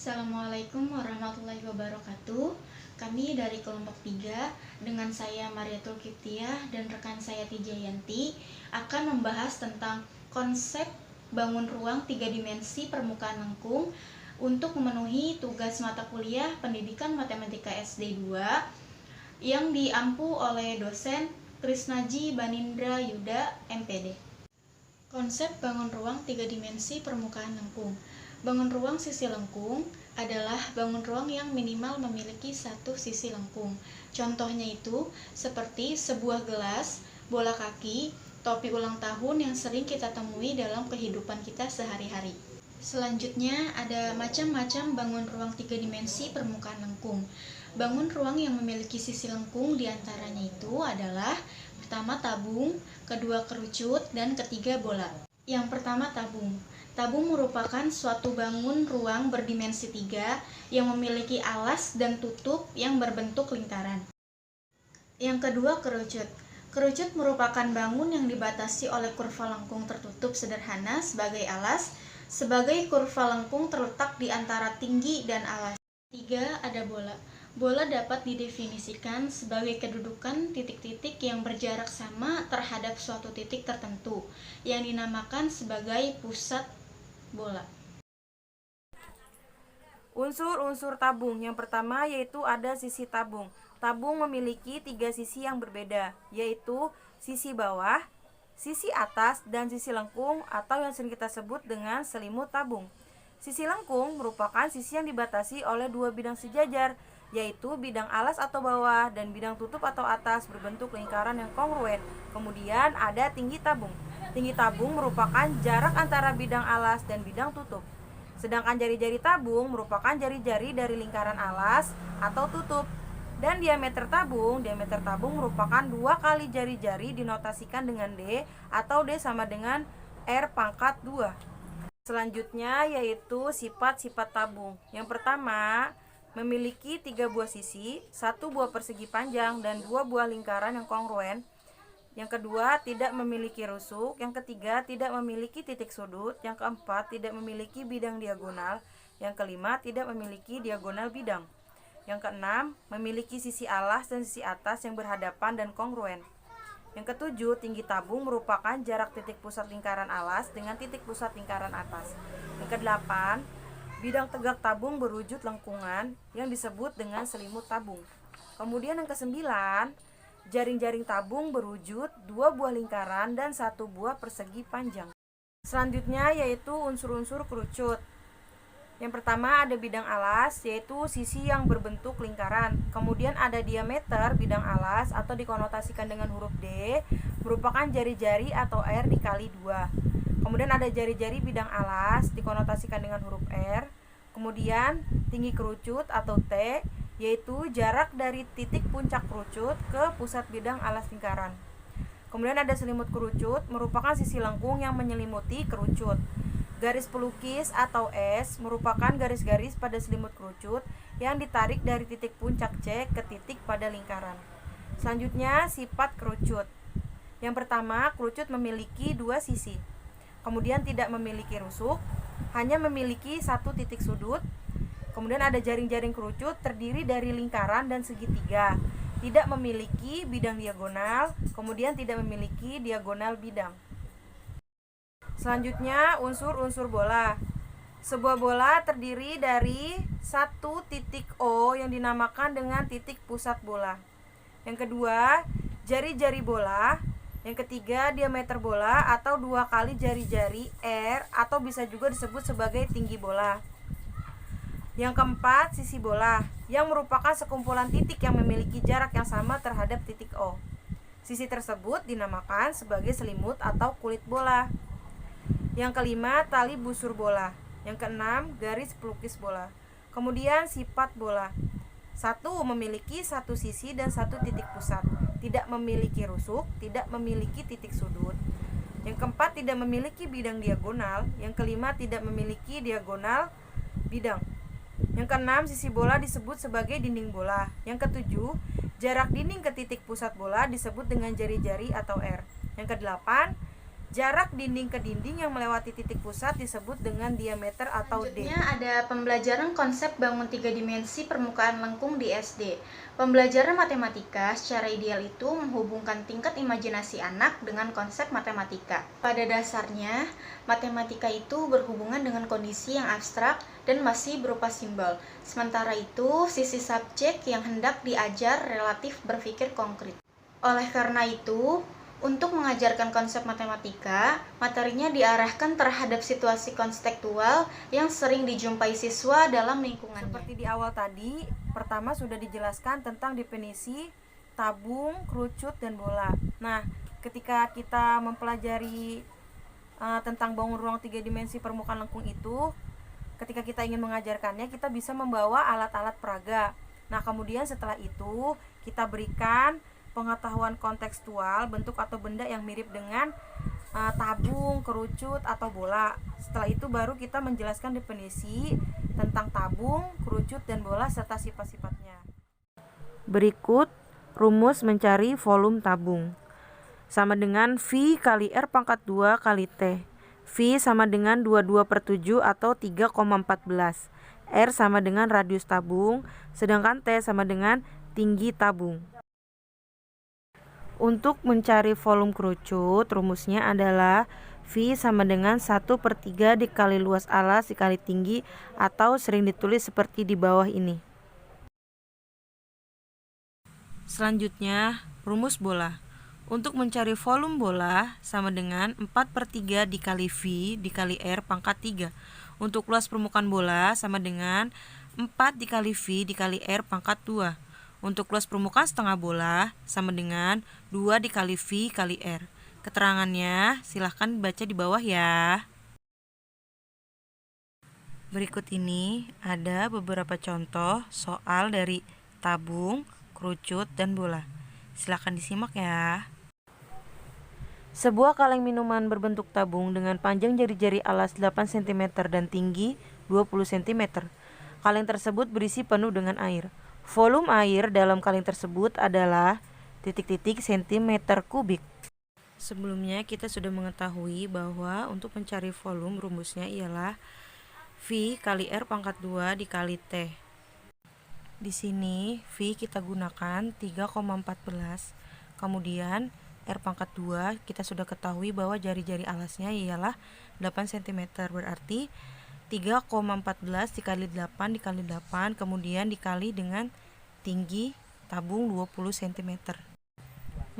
Assalamualaikum warahmatullahi wabarakatuh. Kami dari kelompok 3 dengan saya Mariatul Kiptiah dan rekan saya Tijayanti akan membahas tentang konsep bangun ruang 3 dimensi permukaan lengkung untuk memenuhi tugas mata kuliah Pendidikan Matematika SD 2 yang diampu oleh dosen Krisnaji Banindra Yuda, MPD. Konsep bangun ruang 3 dimensi permukaan lengkung. Bangun ruang sisi lengkung adalah bangun ruang yang minimal memiliki satu sisi lengkung. Contohnya itu seperti sebuah gelas, bola kaki, topi ulang tahun yang sering kita temui dalam kehidupan kita sehari-hari. Selanjutnya ada macam-macam bangun ruang 3 dimensi permukaan lengkung. Bangun ruang yang memiliki sisi lengkung diantaranya itu adalah pertama tabung, kedua kerucut, dan ketiga bola. Yang pertama tabung. Tabung merupakan suatu bangun ruang berdimensi 3 yang memiliki alas dan tutup yang berbentuk lingkaran. Yang kedua kerucut. Kerucut merupakan bangun yang dibatasi oleh kurva lengkung tertutup sederhana sebagai alas, sebagai kurva lengkung terletak di antara tinggi dan alas. Tiga, ada bola. Bola dapat didefinisikan sebagai kedudukan titik-titik yang berjarak sama terhadap suatu titik tertentu, yang dinamakan sebagai pusat bola. Unsur-unsur tabung. Yang pertama yaitu ada sisi tabung. Tabung memiliki 3 sisi yang berbeda, yaitu sisi bawah, sisi atas, dan sisi lengkung atau yang sering kita sebut dengan selimut tabung. Sisi lengkung merupakan sisi yang dibatasi oleh 2 bidang sejajar, yaitu bidang alas atau bawah dan bidang tutup atau atas berbentuk lingkaran yang kongruen. Kemudian ada tinggi tabung. Tinggi tabung merupakan jarak antara bidang alas dan bidang tutup. Sedangkan jari-jari tabung merupakan jari-jari dari lingkaran alas atau tutup. Dan diameter tabung merupakan 2 kali jari-jari dinotasikan dengan D atau D sama dengan R pangkat 2. Selanjutnya yaitu sifat-sifat tabung. Yang pertama, memiliki 3 buah sisi, 1 buah persegi panjang, dan 2 buah lingkaran yang kongruen. Yang kedua, tidak memiliki rusuk. Yang ketiga, tidak memiliki titik sudut. Yang keempat, tidak memiliki bidang diagonal. Yang kelima, tidak memiliki diagonal bidang. Yang keenam, memiliki sisi alas dan sisi atas yang berhadapan dan kongruen. Yang ketujuh, tinggi tabung merupakan jarak titik pusat lingkaran alas dengan titik pusat lingkaran atas. Yang kedelapan, bidang tegak tabung berwujud lengkungan yang disebut dengan selimut tabung. Kemudian yang kesembilan, jaring-jaring tabung berwujud 2 buah lingkaran dan 1 buah persegi panjang. Selanjutnya yaitu unsur-unsur kerucut. Yang pertama ada bidang alas, yaitu sisi yang berbentuk lingkaran. Kemudian ada diameter bidang alas atau dikonotasikan dengan huruf D, merupakan jari-jari atau R dikali 2. Kemudian ada jari-jari bidang alas dikonotasikan dengan huruf R. Kemudian tinggi kerucut atau T, yaitu jarak dari titik puncak kerucut ke pusat bidang alas lingkaran. Kemudian ada selimut kerucut, merupakan sisi lengkung yang menyelimuti kerucut. Garis pelukis atau S merupakan garis-garis pada selimut kerucut yang ditarik dari titik puncak C ke titik pada lingkaran. Selanjutnya sifat kerucut. Yang pertama, kerucut memiliki 2 sisi. Kemudian tidak memiliki rusuk, hanya memiliki 1 titik sudut. Kemudian ada jaring-jaring kerucut terdiri dari lingkaran dan segitiga. Tidak memiliki bidang diagonal, kemudian tidak memiliki diagonal bidang. Selanjutnya unsur-unsur bola. Sebuah bola terdiri dari 1 titik O yang dinamakan dengan titik pusat bola. Yang kedua, jari-jari bola. Yang ketiga, diameter bola atau 2 kali jari-jari R atau bisa juga disebut sebagai tinggi bola. Yang keempat, sisi bola, yang merupakan sekumpulan titik yang memiliki jarak yang sama terhadap titik O. Sisi tersebut dinamakan sebagai selimut atau kulit bola. Yang kelima, tali busur bola. Yang keenam, garis pelukis bola. Kemudian sifat bola. 1. Memiliki 1 sisi dan 1 titik pusat. Tidak memiliki rusuk, tidak memiliki titik sudut. Yang keempat, tidak memiliki bidang diagonal. Yang kelima, tidak memiliki diagonal bidang. Yang keenam, sisi bola disebut sebagai dinding bola. Yang ketujuh, jarak dinding ke titik pusat bola disebut dengan jari-jari atau R. Yang kedelapan, Jarak dinding ke dinding yang melewati titik pusat disebut dengan diameter atau D. Selanjutnya ada pembelajaran konsep bangun 3 dimensi permukaan lengkung di SD. Pembelajaran matematika secara ideal itu menghubungkan tingkat imajinasi anak dengan konsep matematika. Pada dasarnya, matematika itu berhubungan dengan kondisi yang abstrak dan masih berupa simbol. Sementara itu, sisi subjek yang hendak diajar relatif berpikir konkret. Oleh karena itu, untuk mengajarkan konsep matematika, materinya diarahkan terhadap situasi konstekstual yang sering dijumpai siswa dalam lingkungannya. Seperti di awal tadi, pertama sudah dijelaskan tentang definisi tabung, kerucut, dan bola. Nah, ketika kita mempelajari tentang bangun ruang 3 dimensi permukaan lengkung itu, ketika kita ingin mengajarkannya, kita bisa membawa alat-alat peraga. Nah, kemudian setelah itu kita berikan pengetahuan kontekstual bentuk atau benda yang mirip dengan tabung, kerucut, atau bola. Setelah itu baru kita menjelaskan definisi tentang tabung, kerucut, dan bola serta sifat-sifatnya. Berikut rumus mencari volume tabung. Sama dengan V kali R pangkat 2 kali T. V sama dengan 22/7 atau 3,14. R sama dengan radius tabung, sedangkan T sama dengan tinggi tabung. Untuk mencari volume kerucut, rumusnya adalah V sama dengan 1/3 dikali luas alas dikali tinggi, atau sering ditulis seperti di bawah ini. Selanjutnya, rumus bola. Untuk mencari volume bola sama dengan 4/3 dikali V dikali R pangkat 3. Untuk luas permukaan bola sama dengan 4 dikali V dikali R pangkat 2. Untuk luas permukaan setengah bola sama dengan 2 dikali V kali R. Keterangannya silahkan baca di bawah ya. Berikut ini ada beberapa contoh soal dari tabung, kerucut, dan bola. Silahkan disimak ya. Sebuah kaleng minuman berbentuk tabung dengan panjang jari-jari alas 8 cm dan tinggi 20 cm. Kaleng tersebut berisi penuh dengan air. Volume air dalam kaleng tersebut adalah titik-titik cm3. Sebelumnya kita sudah mengetahui bahwa untuk mencari volume rumusnya ialah V kali R pangkat 2 dikali T. Di sini V kita gunakan 3,14. Kemudian R pangkat 2 kita sudah ketahui bahwa jari-jari alasnya ialah 8 cm. Berarti 3,14 dikali 8 dikali 8 kemudian dikali dengan tinggi tabung 20 cm.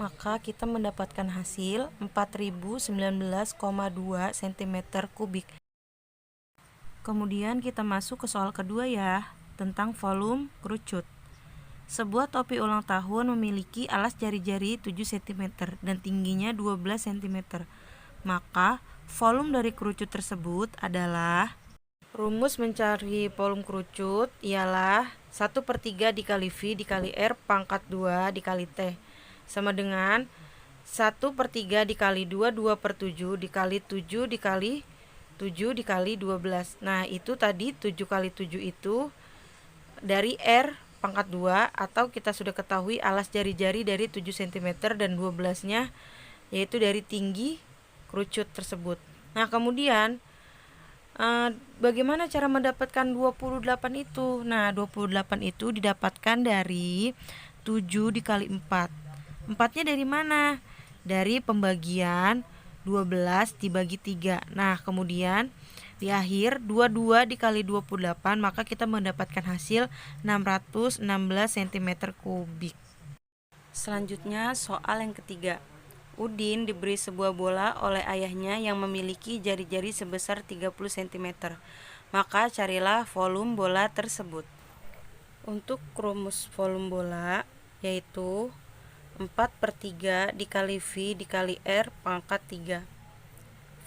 Maka kita mendapatkan hasil 4019,2 cm3. Kemudian kita masuk ke soal kedua ya, tentang volume kerucut. Sebuah topi ulang tahun memiliki alas jari-jari 7 cm dan tingginya 12 cm. Maka volume dari kerucut tersebut adalah, rumus mencari volume kerucut ialah 1/3 dikali V dikali R pangkat 2 dikali T sama dengan 1/3 dikali 2 2/7 dikali 7 dikali 7 dikali 12. Nah itu tadi 7 kali 7 itu dari R pangkat 2, atau kita sudah ketahui alas jari-jari dari 7 cm dan 12 nya yaitu dari tinggi kerucut tersebut. Nah kemudian bagaimana cara mendapatkan 28 itu? Nah 28 itu didapatkan dari 7 dikali 4. 4-nya dari mana? Dari pembagian 12 dibagi 3. Nah kemudian di akhir 22 dikali 28, maka kita mendapatkan hasil 616 cm3. Selanjutnya soal yang ketiga. Udin diberi sebuah bola oleh ayahnya yang memiliki jari-jari sebesar 30 cm. Maka carilah volume bola tersebut. Untuk rumus volume bola yaitu 4/3 dikali V dikali R pangkat 3.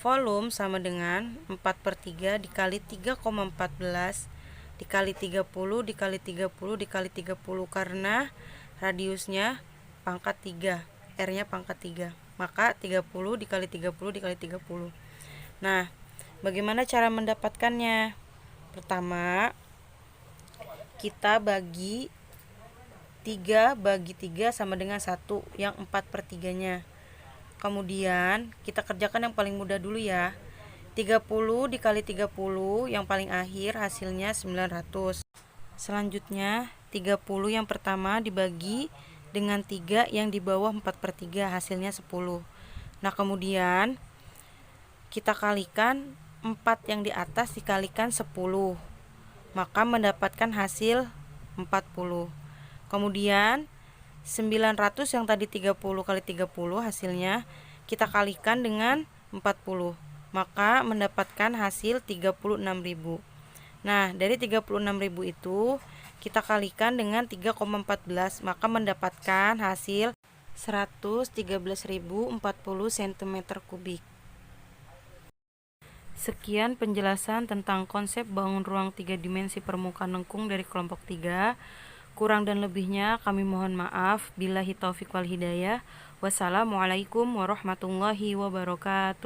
Volume sama dengan 4/3 dikali 3,14 dikali 30 dikali 30 dikali 30 karena radiusnya pangkat 3, R-nya pangkat 3. Maka 30 dikali 30 dikali 30. Nah, bagaimana cara mendapatkannya? Pertama, kita bagi 3 bagi 3 sama dengan 1, yang 4/3-nya. Kemudian kita kerjakan yang paling mudah dulu ya. 30 dikali 30 yang paling akhir hasilnya 900. Selanjutnya 30 yang pertama dibagi dengan 3 yang di bawah 4/3 hasilnya 10. Nah kemudian kita kalikan 4 yang di atas dikalikan 10, maka mendapatkan hasil 40. Kemudian 900 yang tadi 30 kali 30 hasilnya kita kalikan dengan 40, maka mendapatkan hasil 36.000. Nah, dari 36.000 itu kita kalikan dengan 3,14, maka mendapatkan hasil 113.040 cm3. Sekian penjelasan tentang konsep bangun ruang 3 dimensi permukaan lengkung dari kelompok 3. Kurang dan lebihnya kami mohon maaf. Billahi taufiq wal hidayah. Wassalamualaikum warahmatullahi wabarakatuh.